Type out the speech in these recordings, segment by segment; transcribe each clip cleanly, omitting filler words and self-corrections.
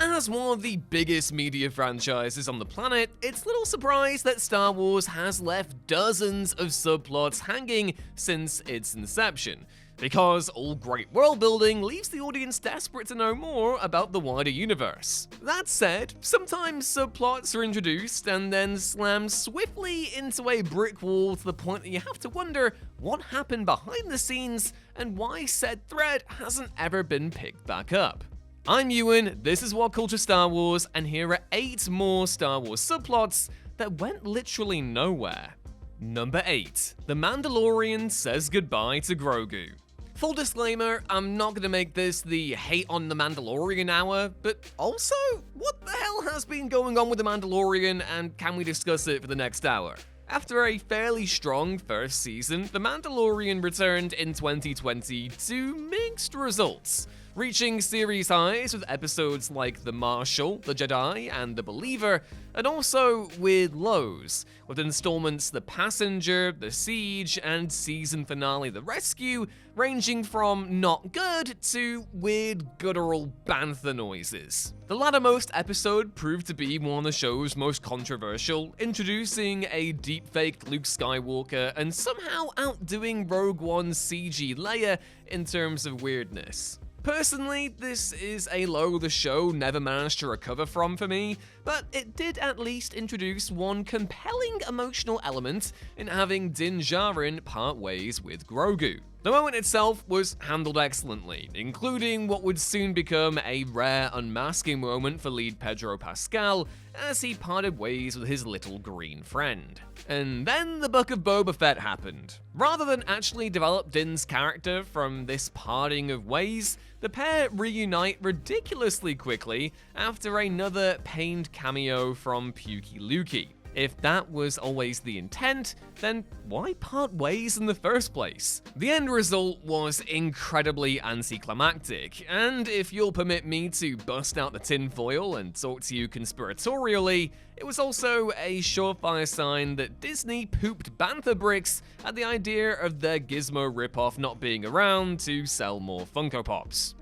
As one of the biggest media franchises on the planet, it's little surprise that Star Wars has left dozens of subplots hanging since its inception, because all great world building leaves the audience desperate to know more about the wider universe. That said, sometimes subplots are introduced and then slammed swiftly into a brick wall to the point that you have to wonder what happened behind the scenes and why said thread hasn't ever been picked back up. I'm Ewan, this is What Culture Star Wars, and here are 8 more Star Wars subplots that went literally nowhere. Number 8. The Mandalorian says goodbye to Grogu. Full disclaimer, I'm not going to make this the hate on the Mandalorian hour, but also, what the hell has been going on with the Mandalorian, and can we discuss it for the next hour? After a fairly strong first season, The Mandalorian returned in 2020 to mixed results, reaching series highs with episodes like The Marshal, The Jedi, and The Believer, and also with lows, with installments The Passenger, The Siege, and season finale The Rescue ranging from not good to weird guttural bantha noises. The lattermost episode proved to be one of the show's most controversial, introducing a deepfaked Luke Skywalker and somehow outdoing Rogue One's CG Leia in terms of weirdness. Personally, this is a low the show never managed to recover from for me, but it did at least introduce one compelling emotional element in having Din Djarin part ways with Grogu. The moment itself was handled excellently, including what would soon become a rare unmasking moment for lead Pedro Pascal as he parted ways with his little green friend. And then the Book of Boba Fett happened. Rather than actually develop Din's character from this parting of ways, the pair reunite ridiculously quickly after another pained cameo from Pukey Lukey. If that was always the intent, then why part ways in the first place? The end result was incredibly anticlimactic, and if you'll permit me to bust out the tinfoil and talk to you conspiratorially, it was also a surefire sign that Disney pooped bantha bricks at the idea of their Gizmo ripoff not being around to sell more Funko Pops.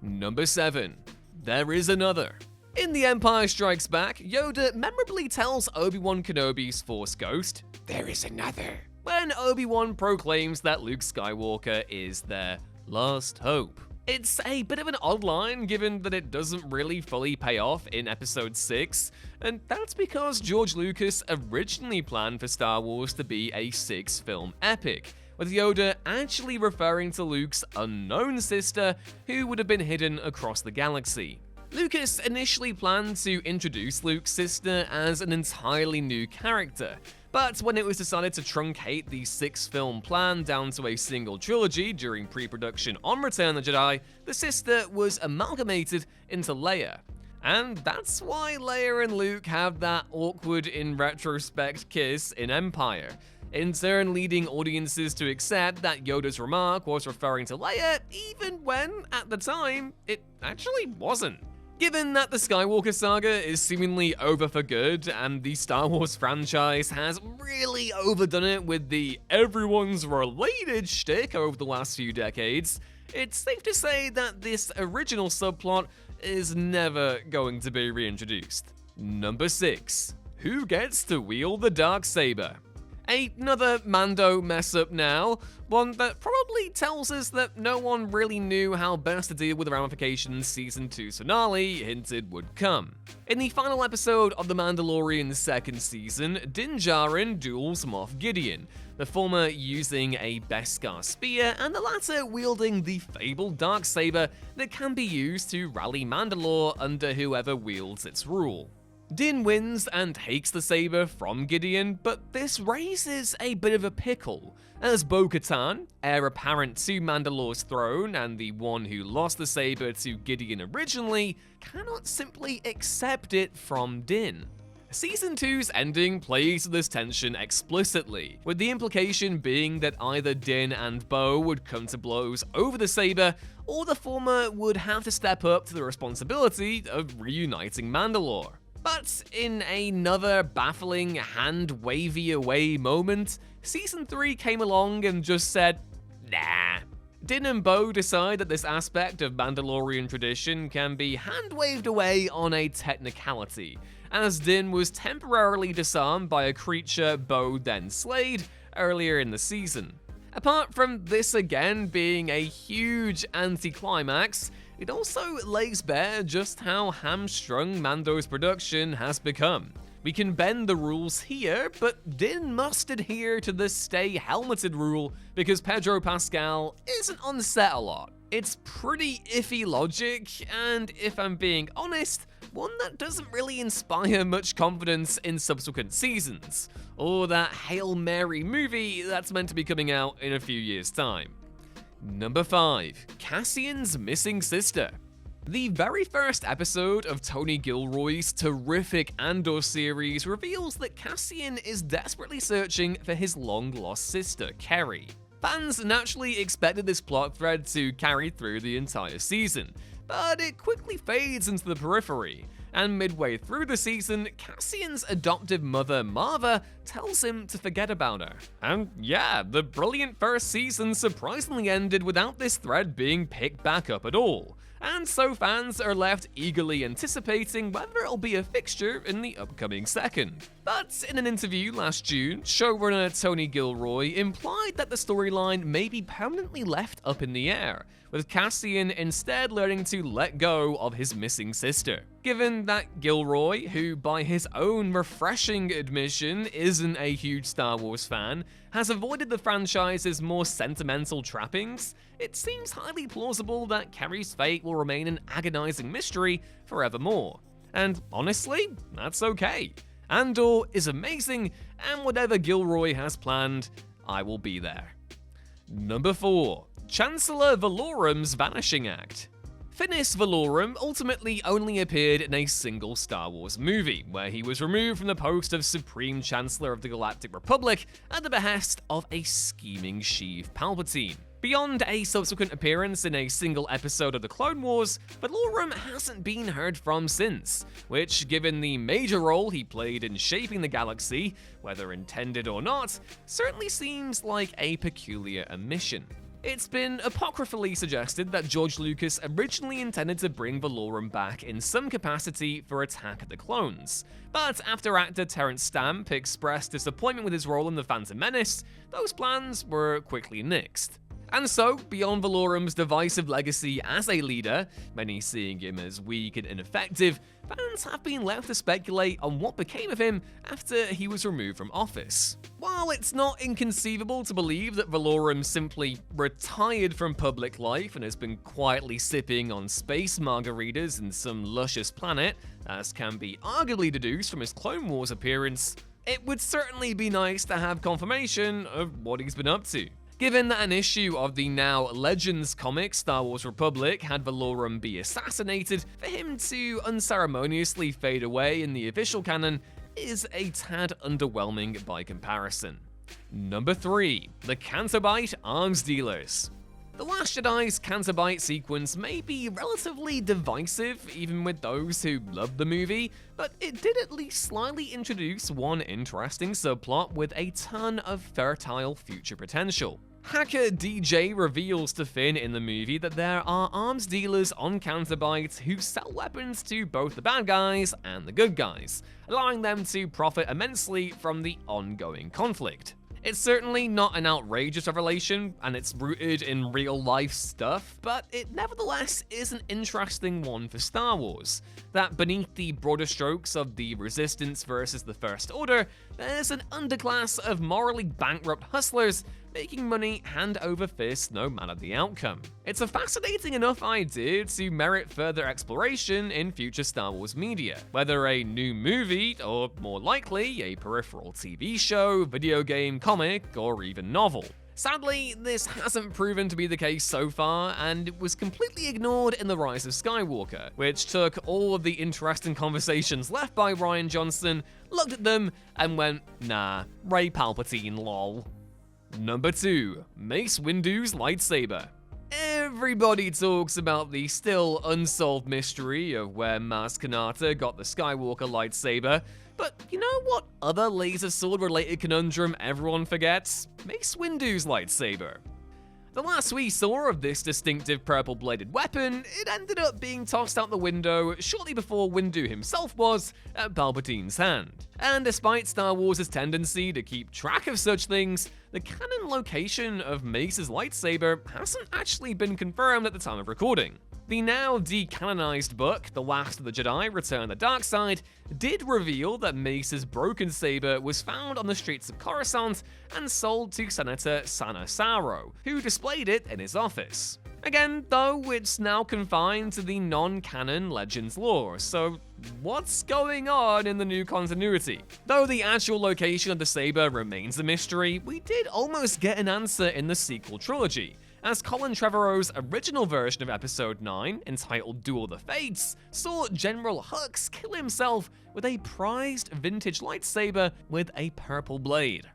Number 7. There is another. In The Empire Strikes Back, Yoda memorably tells Obi-Wan Kenobi's Force Ghost, "There is another," when Obi-Wan proclaims that Luke Skywalker is their last hope. It's a bit of an odd line given that it doesn't really fully pay off in Episode 6, and that's because George Lucas originally planned for Star Wars to be a 6-film epic, with Yoda actually referring to Luke's unknown sister who would have been hidden across the galaxy. Lucas initially planned to introduce Luke's sister as an entirely new character, but when it was decided to truncate the 6-film plan down to a single trilogy during pre-production on Return of the Jedi, the sister was amalgamated into Leia. And that's why Leia and Luke have that awkward in retrospect kiss in Empire, in turn leading audiences to accept that Yoda's remark was referring to Leia even when, at the time, it actually wasn't. Given that the Skywalker saga is seemingly over for good, and the Star Wars franchise has really overdone it with the everyone's related shtick over the last few decades, it's safe to say that this original subplot is never going to be reintroduced. Number 6. Who gets to wield the dark saber? Another Mando mess up now, one that probably tells us that no one really knew how best to deal with the ramifications Season 2's finale hinted would come. In the final episode of The Mandalorian's second season, Din Djarin duels Moff Gideon, the former using a Beskar spear and the latter wielding the fabled dark saber that can be used to rally Mandalore under whoever wields its rule. Din wins and takes the saber from Gideon, but this raises a bit of a pickle, as Bo-Katan, heir apparent to Mandalore's throne and the one who lost the saber to Gideon originally, cannot simply accept it from Din. Season 2's ending plays with this tension explicitly, with the implication being that either Din and Bo would come to blows over the saber, or the former would have to step up to the responsibility of reuniting Mandalore. But in another baffling hand-wavy away moment, Season 3 came along and just said, nah. Din and Bo decide that this aspect of Mandalorian tradition can be hand-waved away on a technicality, as Din was temporarily disarmed by a creature Bo then slayed earlier in the season. Apart from this again being a huge anticlimax, it also lays bare just how hamstrung Mando's production has become. We can bend the rules here, but Din must adhere to the stay helmeted rule because Pedro Pascal isn't on set a lot. It's pretty iffy logic, and if I'm being honest, one that doesn't really inspire much confidence in subsequent seasons, or that Hail Mary movie that's meant to be coming out in a few years' time. Number 5. Cassian's missing sister. The very first episode of Tony Gilroy's terrific Andor series reveals that Cassian is desperately searching for his long-lost sister, Kerry. Fans naturally expected this plot thread to carry through the entire season, but it quickly fades into the periphery, and midway through the season, Cassian's adoptive mother, Marva, tells him to forget about her. And yeah, the brilliant first season surprisingly ended without this thread being picked back up at all, and so fans are left eagerly anticipating whether it'll be a fixture in the upcoming second. But in an interview last June, showrunner Tony Gilroy implied that the storyline may be permanently left up in the air, with Cassian instead learning to let go of his missing sister. Given that Gilroy, who by his own refreshing admission isn't a huge Star Wars fan, has avoided the franchise's more sentimental trappings, it seems highly plausible that Kerry's fate will remain an agonizing mystery forevermore. And honestly, that's okay. Andor is amazing, and whatever Gilroy has planned, I will be there. Number 4. Chancellor Vorums' Vanishing Act. Finis Valorum ultimately only appeared in a single Star Wars movie, where he was removed from the post of Supreme Chancellor of the Galactic Republic at the behest of a scheming Sheev Palpatine. Beyond a subsequent appearance in a single episode of the Clone Wars, Valorum hasn't been heard from since, which, given the major role he played in shaping the galaxy, whether intended or not, certainly seems like a peculiar omission. It's been apocryphally suggested that George Lucas originally intended to bring Valorum back in some capacity for Attack of the Clones, but after actor Terrence Stamp expressed disappointment with his role in The Phantom Menace, those plans were quickly nixed. And so, beyond Valorum's divisive legacy as a leader, many seeing him as weak and ineffective, fans have been left to speculate on what became of him after he was removed from office. While it's not inconceivable to believe that Valorum simply retired from public life and has been quietly sipping on space margaritas in some luscious planet, as can be arguably deduced from his Clone Wars appearance, it would certainly be nice to have confirmation of what he's been up to. Given that an issue of the now Legends comic Star Wars Republic had Valorum be assassinated, for him to unceremoniously fade away in the official canon is a tad underwhelming by comparison. Number 3. The Canto Bight Arms Dealers. The Last Jedi's Canto Bight sequence may be relatively divisive, even with those who love the movie, but it did at least slightly introduce one interesting subplot with a ton of fertile future potential. Hacker DJ reveals to Finn in the movie that there are arms dealers on Canto Bight who sell weapons to both the bad guys and the good guys, allowing them to profit immensely from the ongoing conflict. It's certainly not an outrageous revelation, and it's rooted in real-life stuff, but it nevertheless is an interesting one for Star Wars, that beneath the broader strokes of the Resistance versus the First Order, there's an underclass of morally bankrupt hustlers making money hand over fist no matter the outcome. It's a fascinating enough idea to merit further exploration in future Star Wars media, whether a new movie or, more likely, a peripheral TV show, video game, comic, or even novel. Sadly, this hasn't proven to be the case so far, and it was completely ignored in The Rise of Skywalker, which took all of the interesting conversations left by Rian Johnson, looked at them, and went, nah, Rey Palpatine lol. Number 2. Mace Windu's lightsaber. Everybody talks about the still unsolved mystery of where Maz Kanata got the Skywalker lightsaber, but you know what other laser sword related conundrum everyone forgets? Mace Windu's lightsaber. The last we saw of this distinctive purple-bladed weapon, it ended up being tossed out the window shortly before Windu himself was at Palpatine's hand. And despite Star Wars' tendency to keep track of such things, the canon location of Mace's lightsaber hasn't actually been confirmed at the time of recording. The now decanonized book, The Last of the Jedi: Return of the Dark Side, did reveal that Mace's broken saber was found on the streets of Coruscant and sold to Senator Sana Saro, who displayed it in his office. Again, though, it's now confined to the non-canon Legends lore, so what's going on in the new continuity? Though the actual location of the saber remains a mystery, we did almost get an answer in the sequel trilogy, as Colin Trevorrow's original version of Episode 9, entitled Duel of the Fates, saw General Hux kill himself with a prized vintage lightsaber with a purple blade.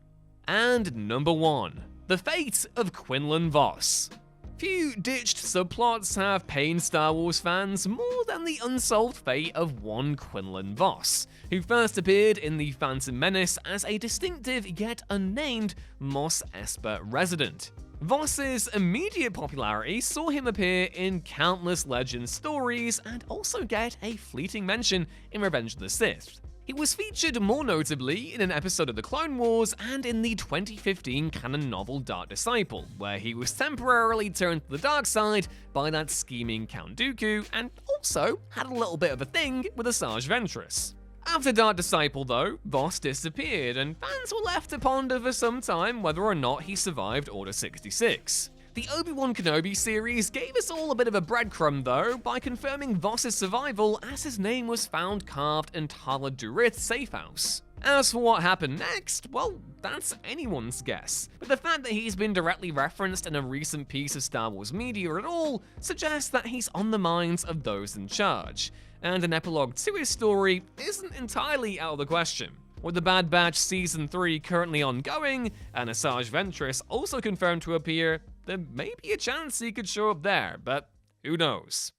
And number 1. The Fate of Quinlan Voss. Few ditched subplots have pained Star Wars fans more than the unsolved fate of one Quinlan Voss, who first appeared in The Phantom Menace as a distinctive yet unnamed Mos Espa resident. Voss's immediate popularity saw him appear in countless Legends stories and also get a fleeting mention in Revenge of the Sith. He was featured more notably in an episode of The Clone Wars and in the 2015 canon novel Dark Disciple, where he was temporarily turned to the dark side by that scheming Count Dooku, and also had a little bit of a thing with Asajj Ventress. After Dark Disciple, though, Voss disappeared, and fans were left to ponder for some time whether or not he survived Order 66. The Obi-Wan Kenobi series gave us all a bit of a breadcrumb, though, by confirming Voss's survival as his name was found carved in Tala Durith's safe house. As for what happened next, well, that's anyone's guess, but the fact that he's been directly referenced in a recent piece of Star Wars media at all suggests that he's on the minds of those in charge, and an epilogue to his story isn't entirely out of the question. With The Bad Batch Season 3 currently ongoing, and Asajj Ventress also confirmed to appear, there may be a chance he could show up there, but who knows.